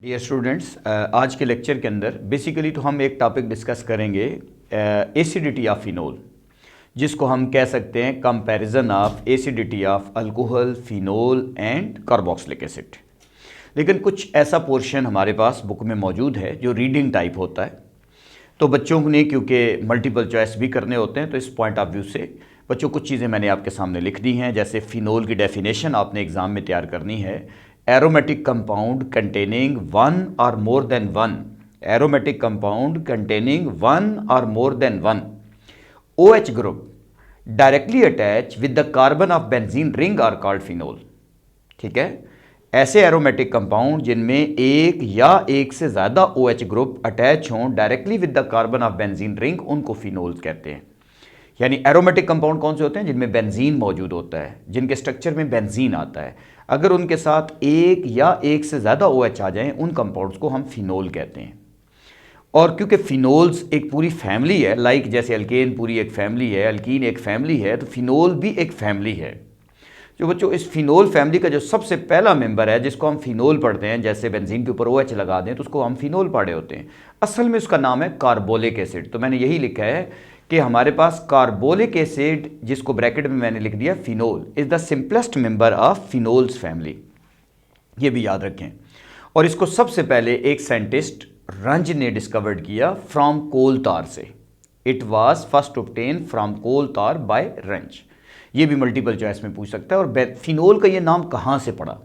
Dear students, आज के lecture के अंदर बेसिकली तो हम एक टॉपिक डिस्कस करेंगे एसिडिटी ऑफ फिनोल, जिसको हम कह सकते हैं comparison of acidity of alcohol, phenol and carboxylic acid. लेकिन कुछ ऐसा पोर्शन हमारे पास बुक में मौजूद है जो रीडिंग टाइप होता है, तो बच्चों ने क्योंकि मल्टीपल चॉइस भी करने होते हैं तो इस पॉइंट ऑफ व्यू से बच्चों कुछ चीज़ें मैंने आपके सामने लिख दी हैं। जैसे फिनोल की डेफिनेशन आपने एग्ज़ाम में तैयार करनी है। Aromatic compound containing one or more than one, aromatic compound containing one or more than one OH group directly attach with the carbon of benzene ring are called phenol. ठीक है, ऐसे aromatic compound जिनमें एक या एक से ज़्यादा OH group attach हों directly with the carbon of benzene ring, उनको फिनोल्स कहते हैं। यानी एरोमेटिक कंपाउंड कौन से होते हैं? जिनमें बेंजीन मौजूद होता है, जिनके स्ट्रक्चर में बेंजीन आता है। अगर उनके साथ एक या एक से ज़्यादा OH आ जाएं, उन कंपाउंड्स को हम फिनोल कहते हैं। और क्योंकि फिनोल्स एक पूरी फैमिली है, लाइक जैसे अल्केन पूरी एक फैमिली है, अल्कीन एक फैमिली है, तो फिनोल भी एक फैमिली है। जो बच्चों इस फिनोल फैमिली का जो सबसे पहला मेंबर है जिसको हम फिनोल पढ़ते हैं, जैसे बेंजीन के ऊपर OH लगा दें तो उसको हम फिनोल पढ़े होते हैं, असल में उसका नाम है कार्बोलिक एसिड। तो मैंने यही लिखा है कि हमारे पास कार्बोलिक एसिड, जिसको ब्रैकेट में मैंने लिख दिया phenol, is the simplest member of phenols family. ये भी याद रखें। और इसको सबसे पहले एक साइंटिस्ट रंज ने डिस्कवर्ड किया फ्रॉम कोल तार से। It was first obtain from coal tar by रंज। ये भी मल्टीपल चॉइस में पूछ सकता है। और फिनोल का ये नाम कहाँ से पड़ा?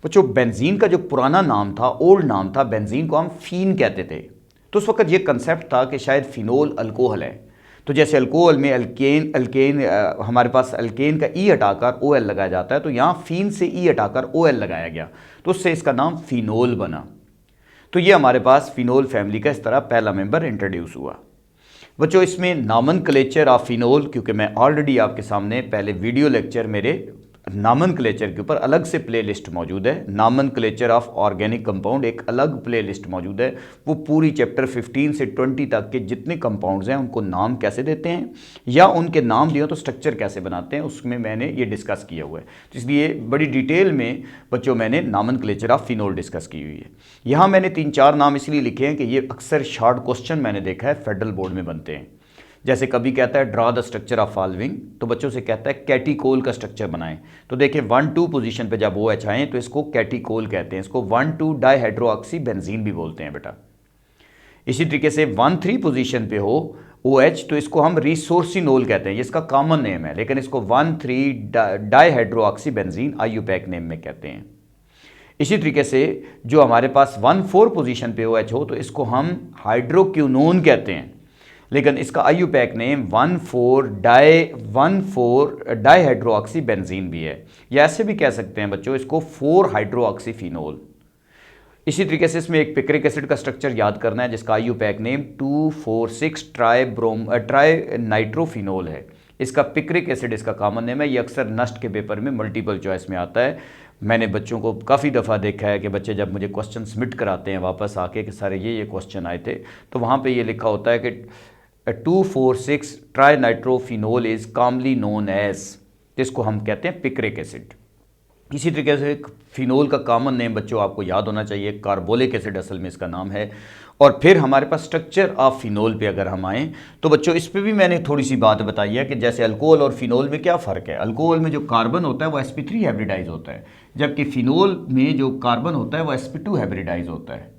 बच्चों, बेंजीन का जो पुराना नाम था, ओल्ड नाम था, बेंजीन को हम फीन कहते थे। तो उस वक्त ये कंसेप्ट था कि शायद फिनोल अल्कोहल है। तो जैसे अल्कोहल में अल्केन हमारे पास अल्केन का ई हटाकर OL लगाया जाता है, तो यहाँ फीन से ई हटाकर OL लगाया गया, तो उससे इसका नाम फिनोल बना। तो ये हमारे पास फिनोल फैमिली का इस तरह पहला मेंबर इंट्रोड्यूस हुआ। बच्चों, इसमें नॉमेनक्लेचर ऑफ फिनोल, क्योंकि मैं ऑलरेडी आपके सामने पहले वीडियो लेक्चर मेरे नॉमेनक्लेचर के ऊपर अलग से प्लेलिस्ट मौजूद है। नॉमेनक्लेचर ऑफ ऑर्गेनिक कंपाउंड एक अलग प्लेलिस्ट मौजूद है। वो पूरी चैप्टर 15 से 20 तक के जितने कंपाउंड्स हैं उनको नाम कैसे देते हैं, या उनके नाम दिए तो स्ट्रक्चर कैसे बनाते हैं, उसमें मैंने ये डिस्कस किया हुआ है। तो इसलिए बड़ी डिटेल में बच्चों मैंने नॉमेनक्लेचर ऑफ फिनोल डिस्कस की हुई है। यहाँ मैंने 3-4 नाम इसलिए लिखे हैं कि ये अक्सर शॉर्ट क्वेश्चन मैंने देखा है फेडरल बोर्ड में बनते हैं। जैसे कभी कहता है draw the structure of following, तो बच्चों से कहता है कैटिकोल का स्ट्रक्चर बनाएं। तो देखिए 1-2 पोजीशन पे जब OH आए तो इसको कैटिकोल कहते हैं। इसको 1,2 डाइहाइड्रोऑक्सी बेंजीन भी बोलते हैं बेटा। इसी तरीके से 1-3 पोजीशन पे हो OH तो इसको हम रिसोर्सिनोल कहते हैं, ये इसका कॉमन नेम है, लेकिन इसको 1,3 डाइहाइड्रोऑक्सी बेंजीन IUPAC नेम में कहते हैं। इसी तरीके से जो हमारे पास 1-4 पोजीशन पे OH हो तो इसको हम हाइड्रोक्विनोन कहते हैं, लेकिन इसका IUPAC नेम 1,4 डाइहाइड्रोऑक्सी बेंजीन भी है। या ऐसे भी कह सकते हैं बच्चों इसको 4 हाइड्रोऑक्सी फिनोल। इसी तरीके से इसमें एक पिक्रिक एसिड का स्ट्रक्चर याद करना है जिसका IUPAC नेम 2,4,6 ट्राई नाइट्रोफिनोल है। इसका पिक्रिक एसिड इसका कॉमन नेम है। ये अक्सर नस्ट के पेपर में मल्टीपल चॉइस में आता है। मैंने बच्चों को काफ़ी दफ़ा देखा है कि बच्चे जब मुझे क्वेश्चन सबमिट कराते हैं वापस आके कि सारे ये क्वेश्चन आए थे, तो वहाँ पे ये लिखा होता है कि 2,4,6 trinitrophenol is commonly known as, जिसको हम कहते हैं पिक्रिक एसिड। इसी तरीके से फिनोल का कॉमन नेम बच्चों आपको याद होना चाहिए, कार्बोलिक एसिड असल में इसका नाम है। और फिर हमारे पास स्ट्रक्चर ऑफ फिनोल पे अगर हम आएँ तो बच्चों इस पे भी मैंने थोड़ी सी बात बताई है कि जैसे अल्कोहल और फिनोल में क्या फ़र्क है। अल्कोहल में जो कार्बन होता है वो sp3 हाइब्रिडाइज होता है, जबकि फिनोल में जो कार्बन होता है वो sp2 हाइब्रिडाइज होता है।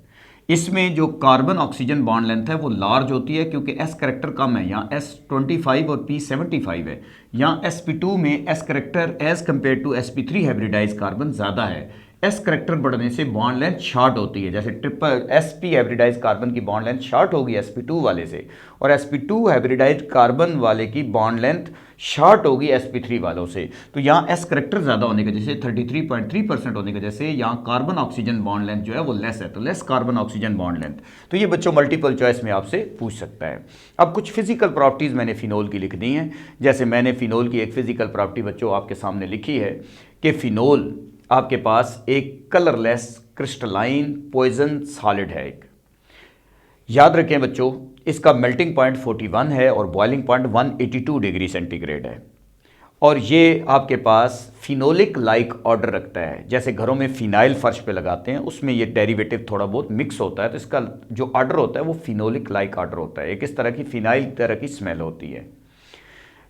इसमें जो कार्बन ऑक्सीजन बॉन्ड लेंथ है वो लार्ज होती है क्योंकि S करेक्टर कम है, यहाँ S25 और P75 है। यहाँ sp2 में S character as compare to sp3 hybridise carbon ज़्यादा है। S करेक्टर बढ़ने से बॉन्ड लेंथ शॉर्ट होती है, जैसे ट्रिपल sp हाइब्रिडाइज कार्बन की बॉन्ड लेंथ शॉर्ट होगी sp2 वाले से, और sp2 हाइब्रिडाइज कार्बन वाले की बॉन्ड लेंथ शॉर्ट होगी sp3 वालों से। तो यहाँ S करेक्टर ज़्यादा होने की वजह से 33.3% होने की वजह से यहाँ कार्बन ऑक्सीजन बॉन्ड लेंथ जो है वो लेस है, तो less carbon oxygen bond length. तो ये बच्चों मल्टीपल चॉइस में आपसे पूछ सकता है। अब कुछ फिजिकल प्रॉपर्टीज़ मैंने फिनोल की लिख दी हैं। जैसे मैंने फिनोल की एक फिजिकल प्रॉपर्टी बच्चों आपके सामने लिखी है कि फिनोल आपके पास एक कलरलेस क्रिस्टलाइन पॉइजन सॉलिड है। एक याद रखें बच्चों, इसका मेल्टिंग पॉइंट 41 है और बॉइलिंग पॉइंट 182 डिग्री सेंटीग्रेड है। और ये आपके पास फिनोलिक लाइक ऑर्डर रखता है। जैसे घरों में फिनाइल फर्श पे लगाते हैं, उसमें ये डेरिवेटिव थोड़ा बहुत मिक्स होता है, तो इसका जो ऑर्डर होता है वो फिनोलिक लाइक ऑर्डर होता है। एक इस तरह की फिनाइल तरह की स्मेल होती है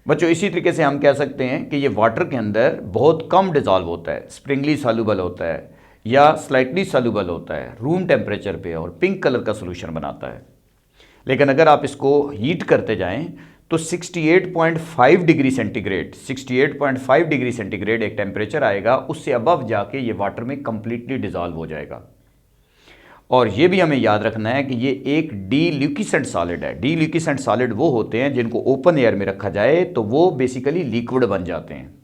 बच्चों। इसी तरीके से हम कह सकते हैं कि ये वाटर के अंदर बहुत कम डिजॉल्व होता है, स्प्रिंगली सॉल्युबल होता है या स्लाइटली सॉल्युबल होता है रूम टेम्परेचर पे, और पिंक कलर का सोल्यूशन बनाता है। लेकिन अगर आप इसको हीट करते जाएं तो 68.5 डिग्री सेंटीग्रेड 68.5 डिग्री सेंटीग्रेड एक टेम्परेचर आएगा, उससे अबव जाके ये वाटर में कंप्लीटली डिजॉल्व हो जाएगा। और ये भी हमें याद रखना है कि ये एक डील्यूकिसेंट सॉलिड है। डील्यूकिसेंट सॉलिड वो होते हैं जिनको ओपन एयर में रखा जाए तो वो बेसिकली लिक्विड बन जाते हैं।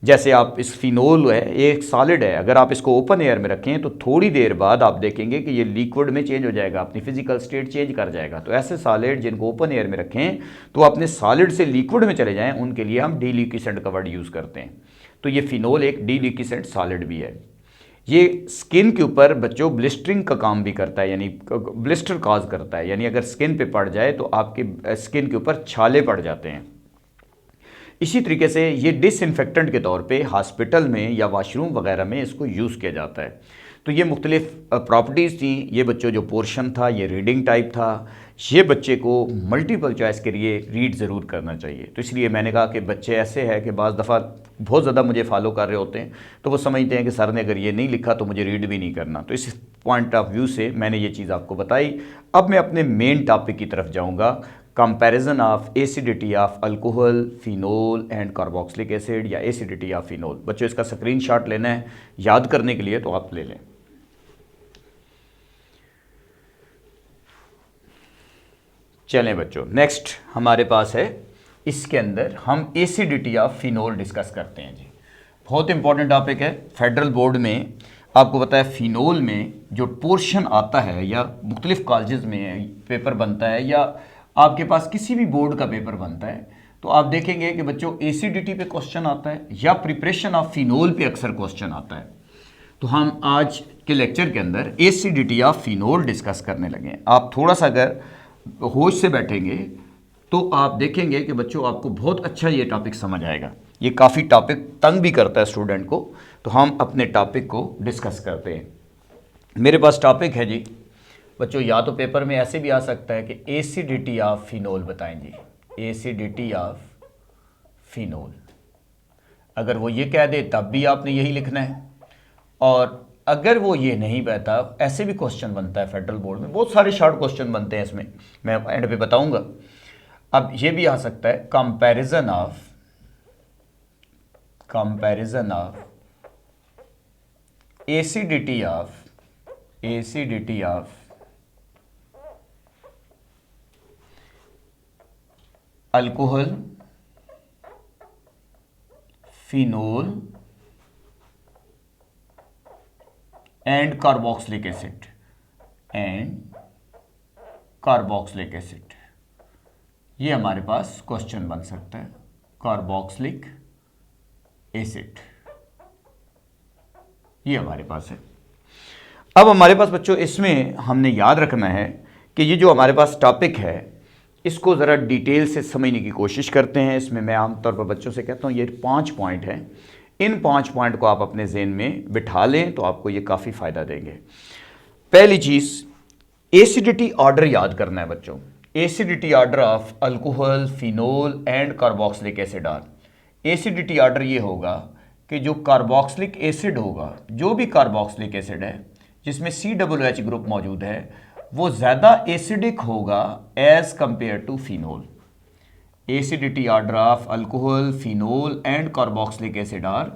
जैसे आप इस फिनोल है, एक सॉलिड है, अगर आप इसको ओपन एयर में रखें तो थोड़ी देर बाद आप देखेंगे कि ये लिक्विड में चेंज हो जाएगा, अपनी फिजिकल स्टेट चेंज कर जाएगा। तो ऐसे सॉलिड जिनको ओपन एयर में रखें तो अपने सॉलिड से लिक्विड में चले जाएं, उनके लिए हम डील्यूकिसेंट का वर्ड यूज़ करते हैं। तो ये फिनोल एक डील्यूकिसेंट सॉलिड भी है। ये स्किन के ऊपर बच्चों ब्लिस्टरिंग का काम भी करता है, यानी ब्लिस्टर कॉज करता है, यानी अगर स्किन पे पड़ जाए तो आपके स्किन के ऊपर छाले पड़ जाते हैं। इसी तरीके से ये डिसइंफेक्टेंट के तौर पे हॉस्पिटल में या वॉशरूम वगैरह में इसको यूज़ किया जाता है। तो ये मुख्तलिफ प्रॉपर्टीज़ थी। ये बच्चों जो पोर्शन था ये रीडिंग टाइप था, ये बच्चे को मल्टीपल चॉइस के लिए रीड ज़रूर करना चाहिए। तो इसलिए मैंने कहा कि बच्चे ऐसे हैं कि बाज़ दफ़ा बहुत ज़्यादा मुझे फॉलो कर रहे होते हैं, तो वो समझते हैं कि सर ने अगर ये नहीं लिखा तो मुझे रीड भी नहीं करना। तो इस पॉइंट ऑफ व्यू से मैंने ये चीज़ आपको बताई। अब मैं अपने मेन टॉपिक की तरफ जाऊँगा, comparison of acidity of alcohol, phenol and carboxylic acid या एसिडिटी ऑफ फिनोल। बच्चों इसका स्क्रीनशॉट लेना है याद करने के लिए, तो आप ले लें। चलें बच्चों, नेक्स्ट हमारे पास है, इसके अंदर हम एसिडिटी ऑफ फिनोल डिस्कस करते हैं जी। बहुत इंपॉर्टेंट टॉपिक है। फेडरल बोर्ड में आपको पता है फिनोल में जो पोर्शन आता है या मुख्तलिफ कॉलेजेस में पेपर बनता है या आपके पास किसी भी बोर्ड का पेपर बनता है, तो आप देखेंगे कि बच्चों एसिडिटी पे क्वेश्चन आता है या प्रिपरेशन ऑफ फिनोल पे अक्सर क्वेश्चन आता है। तो हम आज के लेक्चर के अंदर एसिडिटी ऑफ फिनोल डिस्कस करने लगे। आप थोड़ा सा अगर होश से बैठेंगे तो आप देखेंगे कि बच्चों आपको बहुत अच्छा ये टॉपिक समझ आएगा। ये काफ़ी टॉपिक तंग भी करता है स्टूडेंट को, तो हम अपने टॉपिक को डिस्कस करते हैं। मेरे पास टॉपिक है जी बच्चों, या तो पेपर में ऐसे भी आ सकता है कि एसिडिटी ऑफ फिनोल बताएं जी, एसिडिटी ऑफ फिनोल। अगर वो ये कह दे तब भी आपने यही लिखना है, और अगर वो ये नहीं बता, ऐसे भी क्वेश्चन बनता है फेडरल बोर्ड में, बहुत सारे शॉर्ट क्वेश्चन बनते हैं इसमें, मैं एंड पे बताऊंगा। अब ये भी आ सकता है comparison of acidity of alcohol, phenol and carboxylic acid, ये हमारे पास क्वेश्चन बन सकता है। कार्बोक्सिलिक एसिड ये हमारे पास है। अब हमारे पास बच्चों इसमें हमने याद रखना है कि ये जो हमारे पास टॉपिक है इसको ज़रा डिटेल से समझने की कोशिश करते हैं। इसमें मैं आमतौर पर बच्चों से कहता हूँ ये 5 पॉइंट हैं, इन 5 पॉइंट को आप अपने ज़हन में बिठा लें तो आपको ये काफ़ी फ़ायदा देंगे। पहली चीज़, एसिडिटी ऑर्डर याद करना है बच्चों। Acidity order of alcohol, phenol and carboxylic acid are. Acidity order ये होगा कि जो कार्बोक्सिलिक एसिड होगा, जो भी कार्बोक्सिलिक एसिड है जिसमें COOH ग्रुप मौजूद है, वो ज़्यादा एसिडिक होगा as compare to phenol. Acidity order of alcohol, phenol and carboxylic acid are: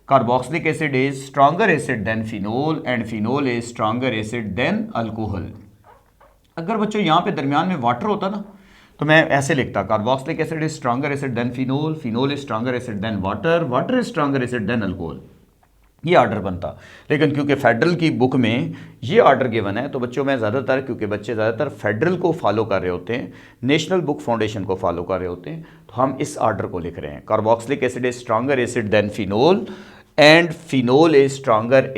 carboxylic acid is stronger acid than phenol and phenol is stronger acid than alcohol। अगर बच्चों यहाँ पे दरमियान में वाटर होता ना तो मैं ऐसे लिखता, carboxylic acid is stronger acid than phenol, phenol is stronger acid than water, water is stronger acid than alcohol, ये ऑर्डर बनता। लेकिन क्योंकि फेडरल की बुक में ये ऑर्डर गिवन है तो बच्चों में ज़्यादातर, क्योंकि बच्चे ज़्यादातर फेडरल को फॉलो कर रहे होते हैं, नेशनल बुक फाउंडेशन को फॉलो कर रहे होते हैं, तो हम इस ऑर्डर को लिख रहे हैं। Carboxylic acid is stronger acid than phenol and phenol is stronger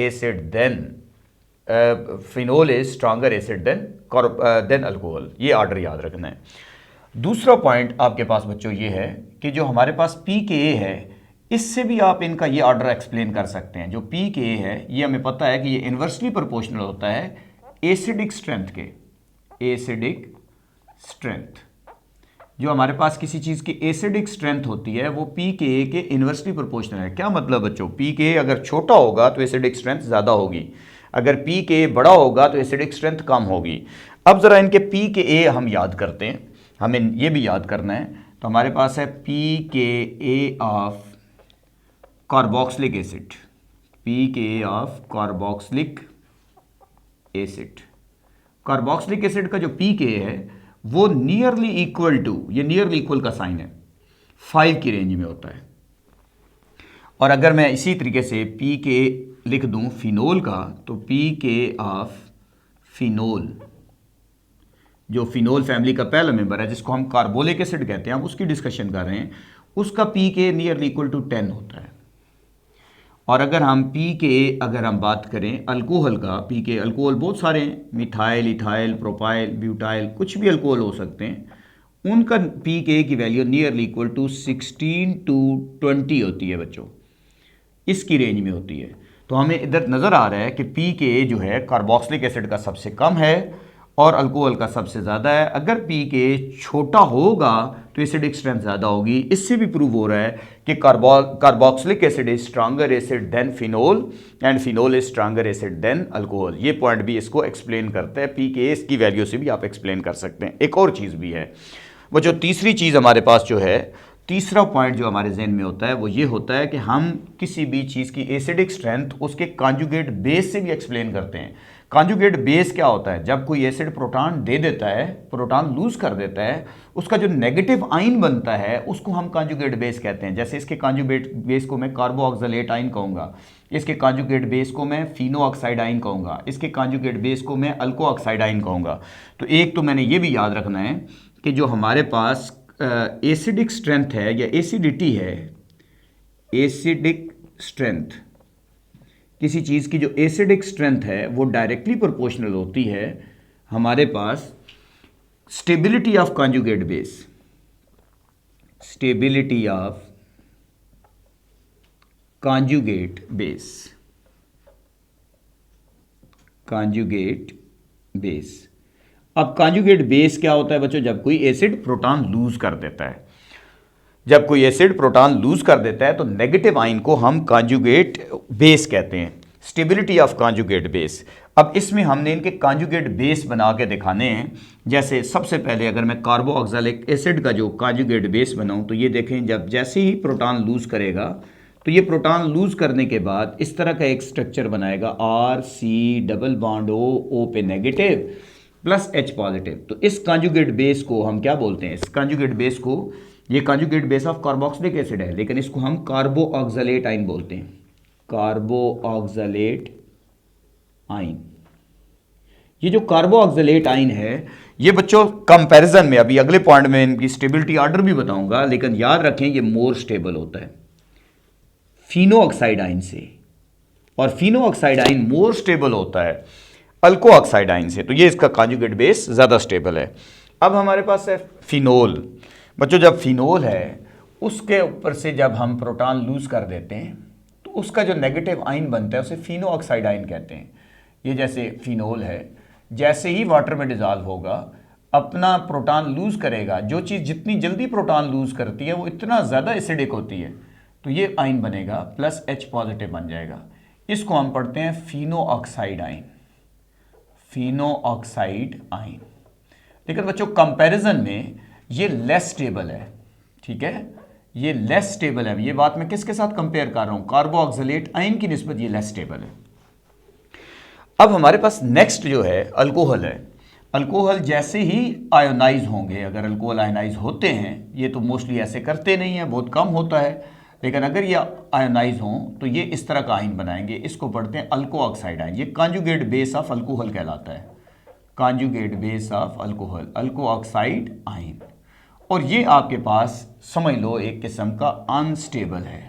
acid than alcohol, ये ऑर्डर याद रखना है। दूसरा पॉइंट आपके पास बच्चों ये है कि जो हमारे पास pKa है, इससे भी आप इनका ये ऑर्डर एक्सप्लेन कर सकते हैं। जो pKa है ये हमें पता है कि ये इन्वर्सली प्रोपोर्शनल होता है एसिडिक स्ट्रेंथ के। एसिडिक स्ट्रेंथ, जो हमारे पास किसी चीज़ की एसिडिक स्ट्रेंथ होती है वो pKa के इन्वर्सली प्रोपोर्शनल है। क्या मतलब बच्चों, pKa अगर छोटा होगा तो एसिडिक स्ट्रेंथ ज़्यादा होगी, अगर pKa बड़ा होगा तो एसिडिक स्ट्रेंथ कम होगी। अब ज़रा इनके pKa हम याद करते हैं, हमें ये भी याद करना है। तो हमारे पास है pKa of carboxylic acid, pKa of carboxylic acid. Carboxylic acid का जो pKa है वो नियरली इक्वल टू, ये नियरली इक्वल का साइन है, 5 की रेंज में होता है। और अगर मैं इसी तरीके से pKa लिख दूं फिनोल का, तो pKa ऑफ फिनोल, जो फिनोल फैमिली का पहला मेंबर है जिसको हम कार्बोलिक एसिड कहते हैं, हम उसकी डिस्कशन कर रहे हैं, उसका pKa नियरली इक्वल टू 10 होता है। और अगर हम pKa अगर हम बात करें अल्कोहल का, pKa अल्कोहल बहुत सारे हैं, मिथाइल, इथाइल, प्रोपाइल, ब्यूटाइल, कुछ भी अल्कोहल हो सकते हैं, उनका pKa की value nearly equal to 16 to 20 होती है बच्चों, इसकी रेंज में होती है। तो हमें इधर नज़र आ रहा है कि pKa जो है कार्बोक्सिलिक एसिड का सबसे कम है और अल्कोहल का सबसे ज़्यादा है। अगर pKa छोटा होगा तो एसिडिक स्ट्रेंथ ज़्यादा होगी। इससे भी प्रूव हो रहा है कि carboxylic acid is stronger acid than phenol and phenol is stronger acid than alcohol. ये पॉइंट भी इसको एक्सप्लेन करता है, pKa की वैल्यू से भी आप एक्सप्लेन कर सकते हैं। एक और चीज़ भी है, वो जो तीसरी चीज़ हमारे पास जो है, तीसरा पॉइंट जो हमारे जहन में होता है वो ये होता है कि हम किसी भी चीज़ की एसिडिक स्ट्रेंथ उसके कॉन्जुगेट बेस से भी एक्सप्लेन करते हैं। कॉन्जुगेट बेस क्या होता है, जब कोई एसिड प्रोटॉन दे देता है, प्रोटॉन लूज कर देता है, उसका जो नेगेटिव आइन बनता है उसको हम कॉन्जुगेट बेस कहते हैं। जैसे इसके कॉन्जुगेट बेस को मैं कार्बोऑक्सिलेट आइन कहूँगा, इसके कॉन्जुगेट बेस को मैं फिनो ऑक्साइड आइन कहूँगा, इसके कॉन्जुगेट बेस को मैं अल्को ऑक्साइड आइन कहूँगा। तो एक तो मैंने ये भी याद रखना है कि जो हमारे पास एसिडिक स्ट्रेंथ है या एसिडिटी है, एसिडिक स्ट्रेंथ, किसी चीज़ की जो एसिडिक स्ट्रेंथ है वो डायरेक्टली प्रोपोर्शनल होती है हमारे पास stability of conjugate base, stability of conjugate base, conjugate base. अब कॉन्जुगेट बेस क्या होता है बच्चों, जब कोई एसिड प्रोटॉन लूज कर देता है, जब कोई एसिड प्रोटॉन लूज कर देता है तो नेगेटिव आइन को हम कॉन्जुगेट बेस कहते हैं, स्टेबिलिटी ऑफ कॉन्जुगेट बेस। अब इसमें हमने इनके कॉन्जुगेट बेस बना के दिखाने हैं। जैसे सबसे पहले अगर मैं कार्बोऑक्सिलिक एसिड का जो कॉन्जुगेट बेस बनाऊं तो ये देखें, जब जैसे ही प्रोटॉन लूज करेगा तो ये प्रोटॉन लूज करने के बाद इस तरह का एक स्ट्रक्चर बनाएगा, RC डबल बॉन्ड O पे नेगेटिव प्लस H पॉजिटिव। तो इस कॉन्जुगेट बेस को हम क्या बोलते हैं, इस कॉन्जुगेट बेस को, ये conjugate base of carboxylic acid है लेकिन इसको हम कार्बोऑक्सिलेट आइन बोलते हैं, कार्बोऑक्सिलेट आइन। ये जो कार्बोऑक्सिलेट आइन है ये बच्चों कंपैरिजन में, अभी अगले पॉइंट में इनकी स्टेबिलिटी ऑर्डर भी बताऊंगा, लेकिन याद रखें ये मोर स्टेबल होता है फिनो ऑक्साइड आइन से, और फिनो ऑक्साइड आइन मोर स्टेबल होता है अल्को ऑक्साइड आइन से। तो ये इसका कॉन्जुगेट बेस ज़्यादा स्टेबल है। अब हमारे पास है फिनोल। बच्चों जब फिनोल है उसके ऊपर से जब हम प्रोटॉन लूज कर देते हैं तो उसका जो नेगेटिव आइन बनता है उसे फिनो ऑक्साइड आइन कहते हैं। ये जैसे फिनोल है, जैसे ही वाटर में डिजॉल्व होगा अपना प्रोटॉन लूज करेगा, जो चीज़ जितनी जल्दी प्रोटॉन लूज करती है वो इतना ज़्यादा एसिडिक होती है, तो ये आइन बनेगा प्लस H पॉजिटिव बन जाएगा। इसको हम पढ़ते हैं फिनो ऑक्साइड आइन, फिनो ऑक्साइड आइन। लेकिन बच्चों कंपैरिजन में ये लेस स्टेबल है, ठीक है, ये लेस स्टेबल है। ये बात मैं किसके साथ कंपेयर कर रहा हूं, कार्बोऑक्सिलेट आइन की निस्बत ये लेस स्टेबल है। अब हमारे पास नेक्स्ट जो है अल्कोहल है। अल्कोहल जैसे ही आयोनाइज होंगे, अगर अल्कोहल आयोनाइज होते हैं, ये तो मोस्टली ऐसे करते नहीं है, बहुत कम होता है, लेकिन अगर ये आयोनाइज हों तो ये इस तरह का आइन बनाएंगे। इसको पढ़ते हैं अल्को ऑक्साइड आइन। ये कॉन्जुगेट बेस ऑफ अल्कोहल कहलाता है, conjugate base of alcohol, alkoxide ion. और ये आपके पास समझ लो एक किस्म का अनस्टेबल है,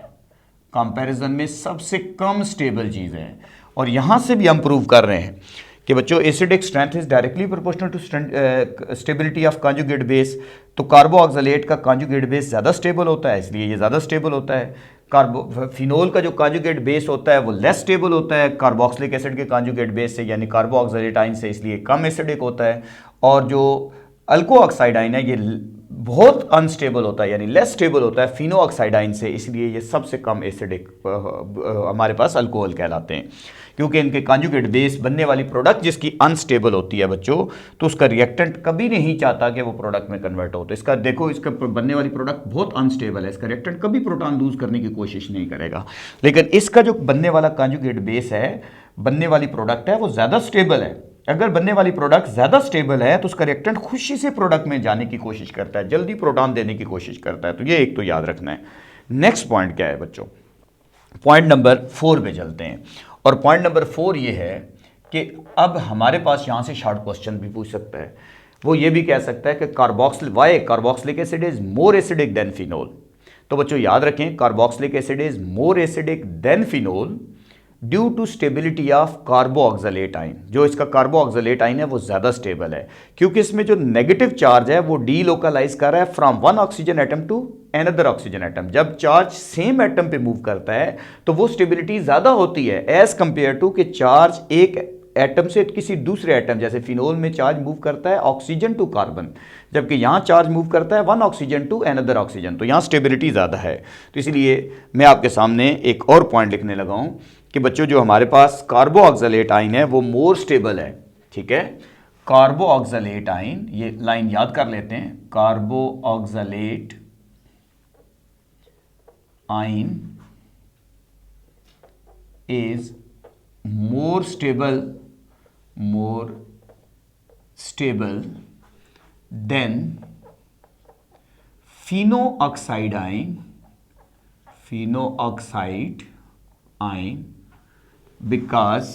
कंपैरिजन में सबसे कम स्टेबल चीज़ है। और यहाँ से भी हम प्रूव कर रहे हैं कि बच्चों acidic strength is directly proportional to stability of conjugate base. तो कार्बोऑक्सिलेट का कॉन्जुगेट बेस ज़्यादा स्टेबल होता है, इसलिए ये ज़्यादा स्टेबल होता है। फिनोल का जो कॉन्जुगेट बेस होता है वो लेस स्टेबल होता है कार्बोक्सिलिक एसिड के कॉन्जुगेट बेस से, यानी कार्बोऑक्सिलेट आइन से, इसलिए कम एसिडिक होता है। और जो अल्को ऑक्साइडाइन है ये बहुत अनस्टेबल होता है, यानी लेस स्टेबल होता है फिनो ऑक्साइडाइन से, इसलिए ये सबसे कम एसिडिक हमारे पास अल्कोहल कहलाते हैं, क्योंकि इनके कॉन्जुगेट बेस बनने वाली प्रोडक्ट जिसकी अनस्टेबल होती है बच्चों, तो उसका रिएक्टेंट कभी नहीं चाहता कि वो प्रोडक्ट में कन्वर्ट हो। तो इसका देखो, इसका बनने वाली प्रोडक्ट बहुत अनस्टेबल है, इसका रिएक्टेंट कभी प्रोटॉन लूज करने की कोशिश नहीं करेगा। लेकिन इसका जो बनने वाला कॉन्जुगेट बेस है, बनने वाली प्रोडक्ट है, वो ज़्यादा स्टेबल है। अगर बनने वाली प्रोडक्ट ज़्यादा स्टेबल है तो उसका रिएक्टेंट खुशी से प्रोडक्ट में जाने की कोशिश करता है, जल्दी प्रोटॉन देने की कोशिश करता है। तो ये एक तो याद रखना है। नेक्स्ट पॉइंट क्या है बच्चों, पॉइंट नंबर 4 पे चलते हैं। और पॉइंट नंबर 4 ये है कि अब हमारे पास यहाँ से शॉर्ट क्वेश्चन भी पूछ सकता है। वो ये भी कह सकता है कि carboxylic acid is more acidic than phenol. तो बच्चों याद रखें, carboxylic acid is more acidic than phenol due to stability of carboxylate ion. जो इसका कार्बोऑक्सिलेट आइन है वो ज़्यादा स्टेबल है, क्योंकि इसमें जो नेगेटिव चार्ज है वो डीलोकलाइज कर रहा है from one oxygen atom to another oxygen atom. जब चार्ज सेम एटम पे मूव करता है तो वो स्टेबिलिटी ज़्यादा होती है एज कंपेयर टू कि चार्ज एक एटम से किसी दूसरे एटम, जैसे फिनोल में चार्ज मूव करता है ऑक्सीजन टू कार्बन, जबकि यहाँ चार्ज मूव करता है one oxygen to another oxygen, तो यहाँ स्टेबिलिटी ज़्यादा है। तो इसलिए मैं आपके सामने एक और पॉइंट लिखने लगा हूँ कि बच्चों जो हमारे पास कार्बोऑक्सिलेट आइन है वो मोर स्टेबल है। ठीक है, कार्बोऑक्सिलेट आइन, ये लाइन याद कर लेते हैं, कार्बोऑक्सिलेट ion is more stable than phenoxide ion because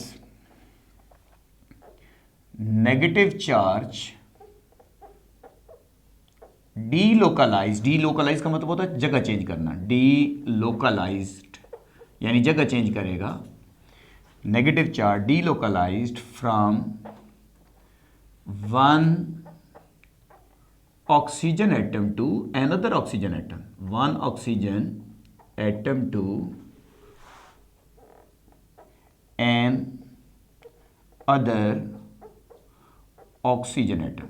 negative charge delocalize का मतलब होता है जगह चेंज करना, delocalized यानी जगह चेंज करेगा। Negative charge delocalized from one oxygen atom to another oxygen atom, one oxygen atom to another oxygen atom.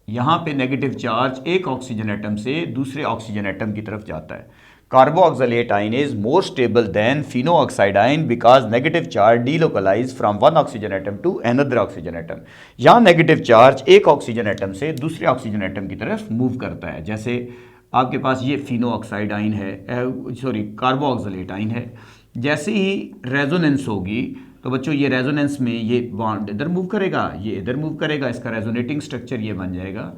यहां पे नेगेटिव चार्ज एक ऑक्सीजन एटम से दूसरे ऑक्सीजन एटम की तरफ जाता है। Carboxylate ion is more stable than phenoxide ion because negative charge delocalise from one oxygen atom to another oxygen atom. यहां नेगेटिव चार्ज एक ऑक्सीजन एटम से दूसरे ऑक्सीजन एटम की तरफ मूव करता है। जैसे आपके पास ये फिनोऑक्साइड आइन है, कार्बोऑक्सिलेट आइन है, जैसे ही रेजोनेंस होगी तो बच्चों ये रेजोनेंस में ये बॉन्ड इधर मूव करेगा, ये इधर मूव करेगा, इसका रेजोनेटिंग स्ट्रक्चर ये बन जाएगा।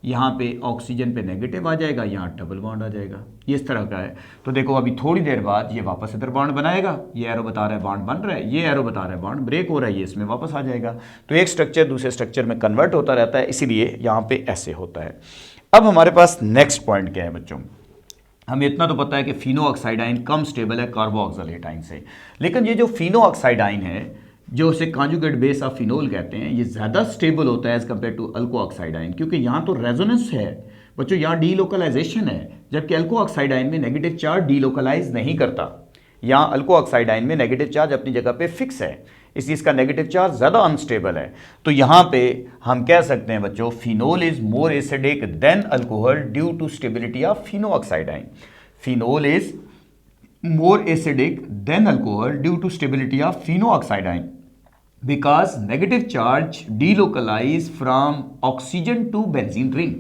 यहाँ पे ऑक्सीजन पे नेगेटिव आ जाएगा, यहाँ डबल बॉन्ड आ जाएगा, ये इस तरह का है। तो देखो अभी थोड़ी देर बाद ये वापस इधर बॉन्ड बनाएगा, ये एरो बता रहा है बॉन्ड बन रहा है, ये एरो बता रहा है बॉन्ड ब्रेक हो रहा है, ये इसमें वापस आ जाएगा। तो एक स्ट्रक्चर दूसरे स्ट्रक्चर में कन्वर्ट होता रहता है, इसीलिए यहाँ पे ऐसे होता है। अब हमारे पास नेक्स्ट पॉइंट क्या है बच्चों, हमें इतना तो पता है कि फिनोऑक्साइड आइन कम स्टेबल है कार्बोऑक्सिलेट आइन से, लेकिन ये जो फिनोऑक्साइड आइन है जो उसे कॉन्जुगेट बेस ऑफ फिनोल कहते हैं, ये ज़्यादा स्टेबल होता है एज कम्पेयर टू अल्को ऑक्साइड आइन, क्योंकि यहाँ तो रेजोनेंस है बच्चों, यहाँ डीलोकलाइजेशन है, जबकि अल्को ऑक्साइड आइन में नेगेटिव चार्ज डीलोकलाइज नहीं करता। यहाँ अल्को ऑक्साइड आइन में नेगेटिव चार्ज अपनी जगह पे फिक्स है, इसलिए इसका नेगेटिव चार्ज ज़्यादा अनस्टेबल है। तो यहाँ पे हम कह सकते हैं बच्चों phenol is more acidic than alcohol due to stability of phenoxide ion. Phenol is more acidic than alcohol due to stability of phenoxide ion because negative charge delocalize from oxygen to benzene ring,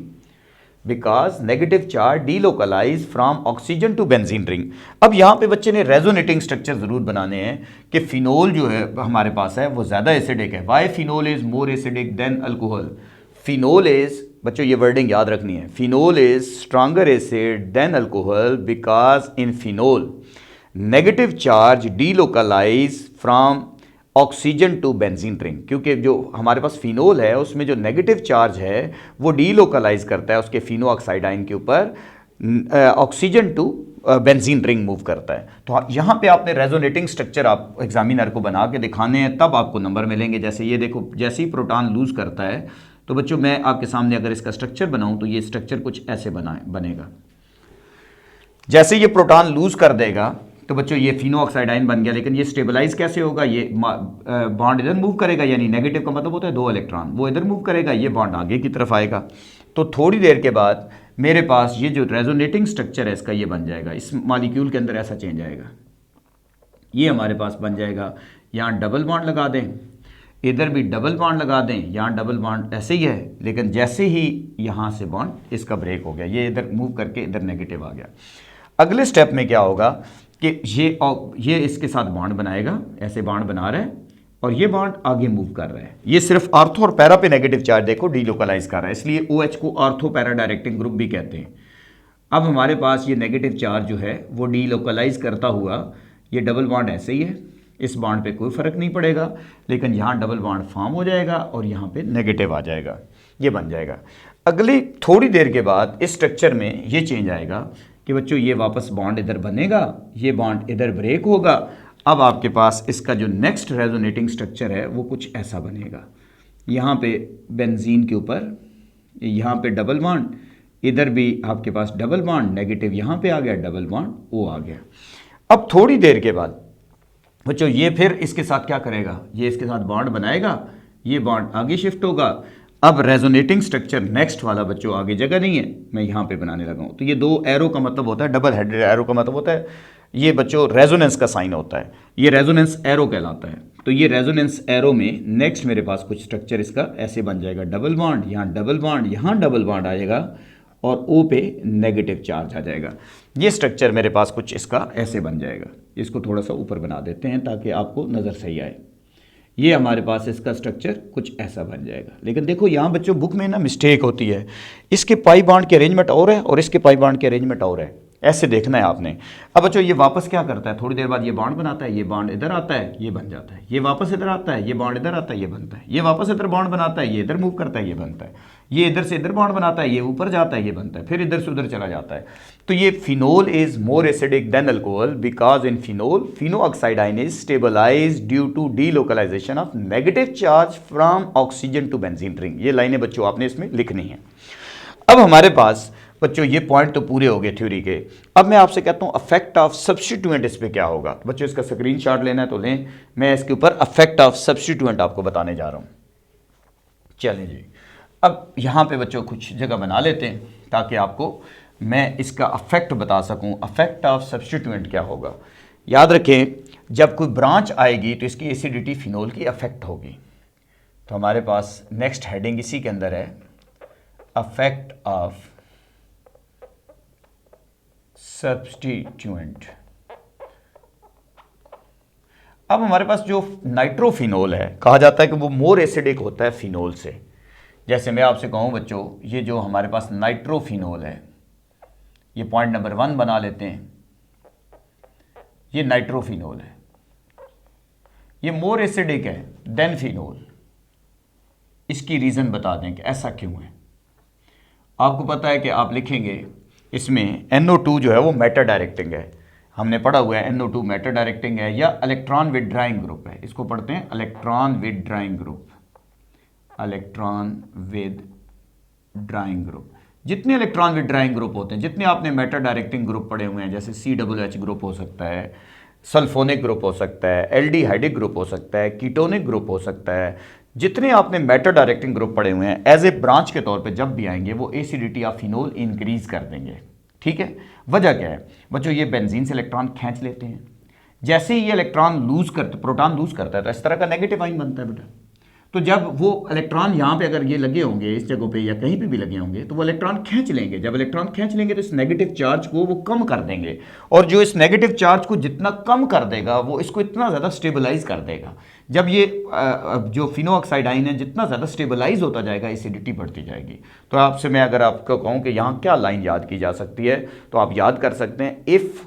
because negative charge delocalize from oxygen to benzene ring। अब यहाँ पे बच्चे ने resonating structure जरूर बनाने हैं कि phenol जो है हमारे पास है वो ज़्यादा एसिडिक है। Why phenol is more acidic than alcohol, phenol is, बच्चों ये वर्डिंग याद रखनी है, phenol is stronger acid than alcohol because in phenol negative charge delocalise from oxygen to benzene ring, क्योंकि जो हमारे पास फिनोल है उसमें जो नेगेटिव चार्ज है वो डीलोकलाइज करता है उसके फिनोऑक्साइड आइन के ऊपर oxygen to benzene ring move करता है। तो यहाँ पे आपने रेजोनेटिंग स्ट्रक्चर आप एग्जामिनर को बना के दिखाने हैं, तब आपको नंबर मिलेंगे। जैसे ये देखो, जैसे ही प्रोटॉन लूज करता है, तो बच्चों मैं आपके सामने अगर इसका स्ट्रक्चर बनाऊं तो ये स्ट्रक्चर कुछ ऐसे बनेगा। जैसे ये प्रोटॉन लूज कर देगा तो बच्चों ये फिनो ऑक्साइडाइन बन गया, लेकिन ये स्टेबलाइज कैसे होगा? ये बॉन्ड इधर मूव करेगा, यानी नेगेटिव का मतलब होता है 2 इलेक्ट्रॉन, वो इधर मूव करेगा, ये बॉन्ड आगे की तरफ आएगा। तो थोड़ी देर के बाद मेरे पास ये जो रेजोनेटिंग स्ट्रक्चर है इसका ये बन जाएगा, इस मॉलिक्यूल के अंदर ऐसा चेंज आएगा, ये हमारे पास बन जाएगा। यहाँ डबल बॉन्ड लगा दें, इधर भी डबल बॉन्ड लगा दें, यहाँ डबल बॉन्ड ऐसे ही है, लेकिन जैसे ही यहाँ से बॉन्ड इसका ब्रेक हो गया, ये इधर मूव करके इधर नेगेटिव आ गया। अगले स्टेप में क्या होगा कि ये इसके साथ बॉन्ड बनाएगा, ऐसे बॉन्ड बना रहा है, और ये बॉन्ड आगे मूव कर रहा है। ये सिर्फ आर्थो और पैरा पे नेगेटिव चार्ज देखो डीलोकलाइज कर रहा है, इसलिए OH को आर्थो पैरा डायरेक्टिंग ग्रुप भी कहते हैं। अब हमारे पास ये नेगेटिव चार्ज जो है वो डीलोकलाइज करता हुआ, ये डबल बॉन्ड ऐसे ही है, इस बॉन्ड पे कोई फ़र्क नहीं पड़ेगा, लेकिन यहाँ डबल बॉन्ड फॉर्म हो जाएगा और यहाँ पे नेगेटिव आ जाएगा, ये बन जाएगा। अगली थोड़ी देर के बाद इस स्ट्रक्चर में ये चेंज आएगा कि बच्चों ये वापस बॉन्ड इधर बनेगा, ये बॉन्ड इधर ब्रेक होगा। अब आपके पास इसका जो नेक्स्ट रेजोनेटिंग स्ट्रक्चर है वो कुछ ऐसा बनेगा, यहाँ पे बेंजीन के ऊपर, यहाँ पे डबल बॉन्ड, इधर भी आपके पास डबल बॉन्ड, नेगेटिव यहाँ पे आ गया, डबल बॉन्ड वो आ गया। अब थोड़ी देर के बाद बच्चों ये फिर इसके साथ क्या करेगा, ये इसके साथ बॉन्ड बनाएगा, ये बॉन्ड आगे शिफ्ट होगा। अब रेजोनेटिंग स्ट्रक्चर नेक्स्ट वाला बच्चों आगे जगह नहीं है, मैं यहाँ पे बनाने लगा हूँ। तो ये 2 एरो का मतलब होता है, डबल हेडेड एरो का मतलब होता है, ये बच्चों रेजोनेंस का साइन होता है, ये रेजोनेंस एरो कहलाता है। तो ये रेजोनेंस एरो में नेक्स्ट मेरे पास कुछ स्ट्रक्चर इसका ऐसे बन जाएगा, डबल बॉन्ड, यहाँ डबल बॉन्ड, यहाँ डबल बॉन्ड आएगा, और O पे नेगेटिव चार्ज आ जाएगा। ये स्ट्रक्चर मेरे पास कुछ इसका ऐसे बन जाएगा। इसको थोड़ा सा ऊपर बना देते हैं ताकि आपको नज़र सही आए। ये हमारे पास इसका स्ट्रक्चर कुछ ऐसा बन जाएगा। लेकिन देखो यहाँ बच्चों बुक में ना मिस्टेक होती है, इसके पाई बॉन्ड के अरेंजमेंट और है और इसके पाई बॉन्ड के अरेंजमेंट और है, ऐसे देखना है आपने। अब बच्चों ये वापस क्या करता है, थोड़ी देर बाद ये बॉन्ड बनाता है, ये बॉन्ड इधर आता है, ये बन जाता है, ये वापस इधर आता है, ये बॉन्ड इधर आता है, ये बनता है, ये वापस इधर बॉन्ड बनाता है, ये इधर मूव करता है, ये बनता है, ये इधर से इधर बॉन्ड बनाता है, ये ऊपर जाता है, ये बनता है, फिर इधर से उधर चला जाता है। तो ये phenol is more acidic than alcohol because in phenol phenoxide ion is stabilized due to delocalization of negative charge from oxygen to benzene ring. ये लाइनें बच्चों आपने इसमें लिखनी है। अब हमारे पास बच्चों ये पॉइंट तो पूरे हो गए थ्योरी के। अब मैं आपसे कहता हूँ अफेक्ट ऑफ सब्स्टिट्यूएंट इस पे क्या होगा। बच्चों इसका स्क्रीनशॉट लेना है तो लें, मैं इसके ऊपर अफेक्ट ऑफ सब्स्टिट्यूएंट आपको बताने जा रहा हूँ। चलें जी, अब यहाँ पे बच्चों कुछ जगह बना लेते हैं ताकि आपको मैं इसका अफेक्ट बता सकूँ। अफेक्ट ऑफ सब्स्टिट्यूएंट क्या होगा, याद रखें जब कोई ब्रांच आएगी तो इसकी एसिडिटी फिनोल की अफेक्ट होगी। तो हमारे पास नेक्स्ट हेडिंग इसी के अंदर है, अफेक्ट ऑफ सब्स्टिट्यूएंट। अब हमारे पास जो नाइट्रोफिनोल है, कहा जाता है कि वो मोर एसिडिक होता है फिनोल से। जैसे मैं आपसे कहूँ बच्चों, ये जो हमारे पास नाइट्रोफिनोल है, ये पॉइंट नंबर 1 बना लेते हैं, ये नाइट्रोफिनोल है, ये मोर एसिडिक है देन फिनोल। इसकी रीज़न बता दें कि ऐसा क्यों है। आपको पता है कि आप लिखेंगे इसमें NO2 जो है वो मैटर डायरेक्टिंग है, हमने पढ़ा हुआ है NO2 मैटर डायरेक्टिंग है या इलेक्ट्रॉन विथड्राइंग ग्रुप है। इसको पढ़ते हैं electron withdrawing group, electron withdrawing group. जितने इलेक्ट्रॉन विथड्राइंग ग्रुप होते हैं, जितने आपने मैटर डायरेक्टिंग ग्रुप पढ़े हुए हैं, जैसे COOH ग्रुप हो सकता है, सल्फोनिक ग्रुप हो सकता है, एल्डिहाइडिक ग्रुप हो सकता है, कीटोनिक ग्रुप हो सकता है, जितने आपने मैटर डायरेक्टिंग ग्रुप पढ़े हुए हैं एज ए ब्रांच के तौर पे जब भी आएंगे वो एसिडिटी ऑफ फिनोल इंक्रीज कर देंगे। ठीक है, वजह क्या है बच्चों, ये बेंजीन से इलेक्ट्रॉन खींच लेते हैं। जैसे ही ये इलेक्ट्रॉन लूज करते, प्रोटॉन लूज करता है तो इस तरह का नेगेटिव आयन बनता है बेटा। तो जब वो इलेक्ट्रॉन यहाँ पे अगर ये लगे होंगे इस जगह पे या कहीं पे भी लगे होंगे तो वो इलेक्ट्रॉन खींच लेंगे। जब इलेक्ट्रॉन खींच लेंगे तो इस नेगेटिव चार्ज को वो कम कर देंगे, और जो इस नेगेटिव चार्ज को जितना कम कर देगा वो इसको इतना ज़्यादा स्टेबलाइज कर देगा। जब ये जो फिनोऑक्साइडाइन है जितना ज़्यादा स्टेबलाइज होता जाएगा एसिडिटी बढ़ती जाएगी। तो आपसे मैं अगर आपको कहूँ कि यहाँ क्या लाइन याद की जा सकती है तो आप याद कर सकते हैं, if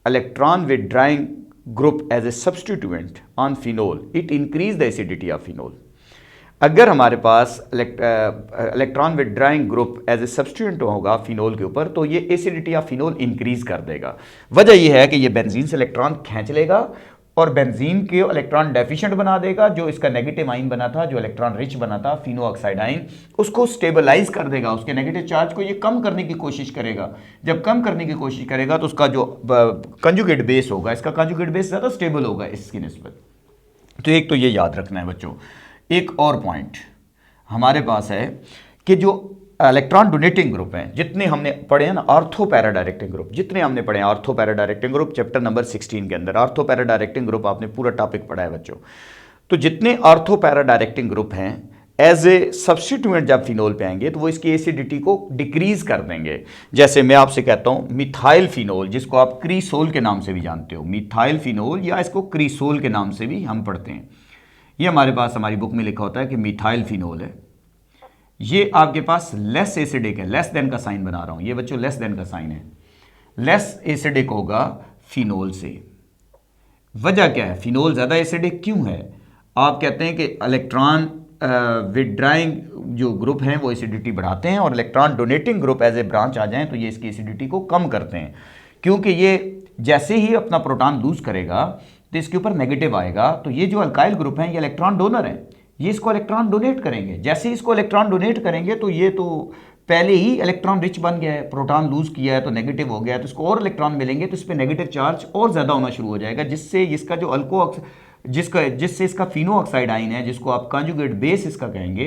electron withdrawing group as a substituent on phenol it increase the acidity of phenol. अगर हमारे पास electron withdrawing group as a substituent होगा फिनोल के ऊपर, तो ये एसिडिटी ऑफ फिनोल इंक्रीज कर देगा। वजह यह है कि ये बेंजीन से इलेक्ट्रॉन खींच लेगा और बेंजीन के इलेक्ट्रॉन डेफिशिएंट बना देगा, जो इसका नेगेटिव आइन बना था, जो इलेक्ट्रॉन रिच बना था फिनो ऑक्साइड आइन, उसको स्टेबलाइज कर देगा, उसके नेगेटिव चार्ज को ये कम करने की कोशिश करेगा। जब कम करने की कोशिश करेगा तो उसका जो कंजुगेट बेस होगा, इसका कंजुगेट बेस ज़्यादा स्टेबल होगा इसकी निस्बत। तो एक तो ये याद रखना है बच्चों। एक और पॉइंट हमारे पास है कि जो इलेक्ट्रॉन डोनेटिंग ग्रुप हैं, जितने हमने पढ़े हैं ना, आर्थो पैरा डायरेक्टिंग ग्रुप, जितने हमने पढ़े हैं ortho para directing group chapter number 16 के अंदर, आर्थो पैरा डायरेक्टिंग ग्रुप आपने पूरा टॉपिक पढ़ा है बच्चों। तो जितने आर्थो पैरा डायरेक्टिंग ग्रुप हैं एज ए सब्स्टिट्यूएंट जब फिनोल पे आएंगे तो वो इसकी एसिडिटी को डिक्रीज कर देंगे। जैसे मैं आपसे कहता हूं मिथाइल फिनोल, जिसको आप क्रीसोल के नाम से भी जानते हो, मिथाइल फिनोल या इसको क्रीसोल के नाम से भी हम पढ़ते हैं। ये हमारे पास हमारी बुक में लिखा होता है कि मिथाइल फिनोल है। ये आपके पास लेस एसिडिक है, लेस देन का साइन बना रहा हूं, ये बच्चों लेस देन का साइन है, लेस एसिडिक होगा फिनोल से। वजह क्या है, फिनोल ज्यादा एसिडिक क्यों है? आप कहते हैं कि इलेक्ट्रॉन विड्राइंग जो ग्रुप हैं वो एसिडिटी बढ़ाते हैं और electron donating group as a branch आ जाएं तो ये इसकी एसिडिटी को कम करते हैं, क्योंकि ये जैसे ही अपना प्रोटॉन लूज करेगा तो इसके ऊपर नेगेटिव आएगा। तो ये जो अल्काइल ग्रुप हैं ये इलेक्ट्रॉन डोनर हैं, ये इसको इलेक्ट्रॉन डोनेट करेंगे। जैसे ही इसको इलेक्ट्रॉन डोनेट करेंगे तो ये तो पहले ही इलेक्ट्रॉन रिच बन गया है, प्रोटॉन लूज किया है तो नेगेटिव हो गया है, तो इसको और इलेक्ट्रॉन मिलेंगे तो इस पर नेगेटिव चार्ज और ज़्यादा होना शुरू हो जाएगा, जिससे इसका जो जिससे इसका फिनो ऑक्साइड आइन है, जिसको आप कंजुगेट बेस इसका कहेंगे,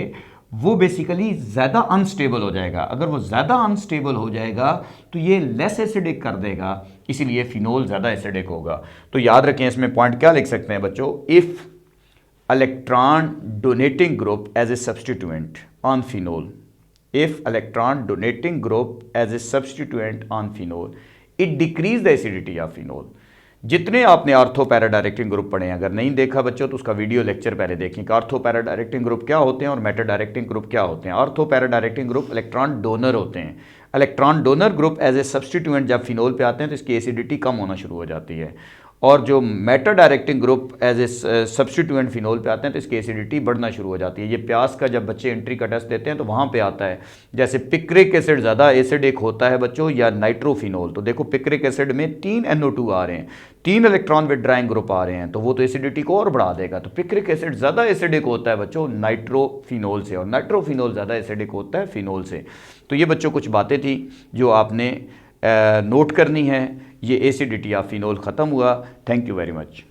वो बेसिकली ज़्यादा अनस्टेबल हो जाएगा। अगर वो ज़्यादा अनस्टेबल हो जाएगा तो ये लेस एसिडिक कर देगा, इसीलिए फिनोल ज़्यादा एसिडिक होगा। तो याद रखें, इसमें पॉइंट क्या लिख सकते हैं बच्चों, if electron donating group as a substituent on phenol, if electron donating group as a substituent on phenol, it decrease the acidity of phenol। जितने आपने आर्थो पैरा डायरेक्टिंग ग्रुप पढ़े हैं, अगर नहीं देखा बच्चों तो उसका वीडियो लेक्चर पहले देखें कि आर्थो पैरा डायरेक्टिंग ग्रुप क्या होते हैं और मेटा डायरेक्टिंग ग्रुप क्या होते हैं। Ortho para directing group electron donor होते हैं। Electron donor group as a substituent जब फिनोल पे आते हैं तो इसकी एसिडिटी कम होना शुरू हो जाती है, और जो meta directing group as a substituent phenol पे आते हैं तो इसकी एसिडिटी बढ़ना शुरू हो जाती है। ये प्यास का जब बच्चे एंट्री का टेस्ट देते हैं तो वहाँ पे आता है, जैसे पिक्रिक एसिड ज़्यादा एसिडिक होता है बच्चों या नाइट्रोफिनोल, तो देखो पिक्रिक एसिड में 3 NO2 आ रहे हैं, 3 इलेक्ट्रॉन विड्राइंग ग्रुप आ रहे हैं, तो वो तो एसिडिटी को और बढ़ा देगा। तो पिक्रिक एसिड ज़्यादा एसिडिक होता है बच्चों नाइट्रोफिनोल से, और नाइट्रोफिनोल ज़्यादा एसिडिक होता है फिनोल से। तो ये बच्चों कुछ बातें थी जो आपने नोट करनी है। ये एसिडिटी ऑफ फिनोल ख़त्म हुआ। Thank you very much.